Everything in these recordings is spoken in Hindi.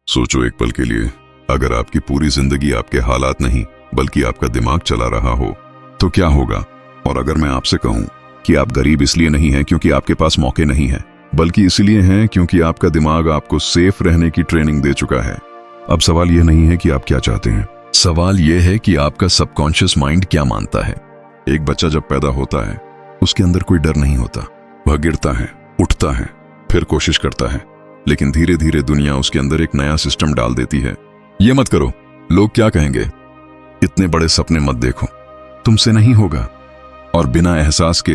सोचो एक पल के लिए, अगर आपकी पूरी जिंदगी आपके हालात नहीं बल्कि आपका दिमाग चला रहा हो तो क्या होगा। और अगर मैं आपसे कहूं कि आप गरीब इसलिए नहीं हैं क्योंकि आपके पास मौके नहीं हैं, बल्कि इसलिए हैं क्योंकि आपका दिमाग आपको सेफ रहने की ट्रेनिंग दे चुका है। अब सवाल यह नहीं है कि आप क्या चाहते हैं, सवाल यह है कि आपका सबकॉन्शियस माइंड क्या मानता है। एक बच्चा जब पैदा होता है उसके अंदर कोई डर नहीं होता। वह गिरता है, उठता है, फिर कोशिश करता है, लेकिन धीरे धीरे दुनिया उसके अंदर एक नया सिस्टम डाल देती है। ये मत करो, लोग क्या कहेंगे, इतने बड़े सपने मत देखो, तुमसे नहीं होगा। और बिना एहसास के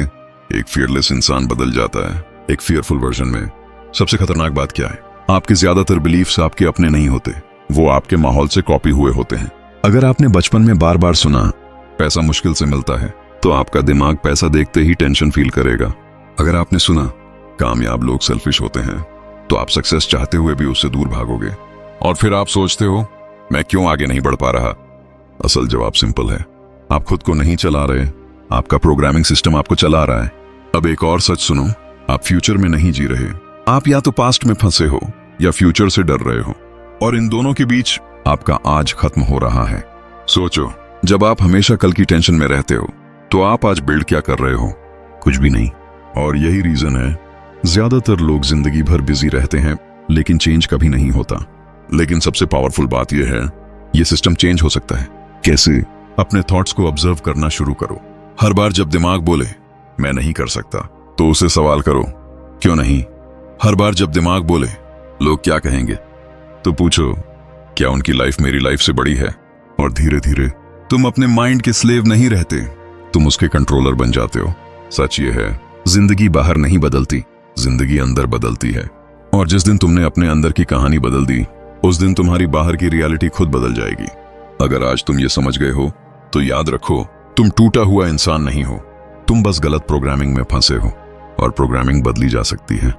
एक फियरलेस इंसान बदल जाता है एक फियरफुल वर्जन में। सबसे खतरनाक बात क्या है, आपके ज्यादातर बिलीफ्स आपके अपने नहीं होते, वो आपके माहौल से कॉपी हुए होते हैं। अगर आपने बचपन में बार बार सुना पैसा मुश्किल से मिलता है, तो आपका दिमाग पैसा देखते ही टेंशन फील करेगा। अगर आपने सुना कामयाब लोग सेल्फिश होते हैं, तो आप सक्सेस चाहते हुए भी उससे दूर भागोगे। और फिर आप सोचते हो मैं क्यों आगे नहीं बढ़ पा रहा। असल जवाब सिंपल है, आप खुद को नहीं चला रहे, आपका प्रोग्रामिंग सिस्टम आपको चला रहा है। अब एक और सच सुनो, आप फ्यूचर में नहीं जी रहे, आप या तो पास्ट में फंसे हो या फ्यूचर से डर रहे हो, और इन दोनों के बीच आपका आज खत्म हो रहा है। सोचो, जब आप हमेशा कल की टेंशन में रहते हो तो आप आज बिल्ड क्या कर रहे हो, कुछ भी नहीं। और यही रीजन है ज्यादातर लोग जिंदगी भर बिजी रहते हैं लेकिन चेंज कभी नहीं होता। लेकिन सबसे पावरफुल बात यह है, यह सिस्टम चेंज हो सकता है। कैसे? अपने थॉट्स को ऑब्जर्व करना शुरू करो। हर बार जब दिमाग बोले मैं नहीं कर सकता, तो उसे सवाल करो क्यों नहीं। हर बार जब दिमाग बोले लोग क्या कहेंगे, तो पूछो क्या उनकी लाइफ मेरी लाइफ से बड़ी है। और धीरे धीरे तुम अपने माइंड के स्लेव नहीं रहते, तुम उसके कंट्रोलर बन जाते हो। सच ये है, जिंदगी बाहर नहीं बदलती, जिंदगी अंदर बदलती है। और जिस दिन तुमने अपने अंदर की कहानी बदल दी, उस दिन तुम्हारी बाहर की रियलिटी खुद बदल जाएगी। अगर आज तुम ये समझ गए हो तो याद रखो, तुम टूटा हुआ इंसान नहीं हो, तुम बस गलत प्रोग्रामिंग में फंसे हो, और प्रोग्रामिंग बदली जा सकती है।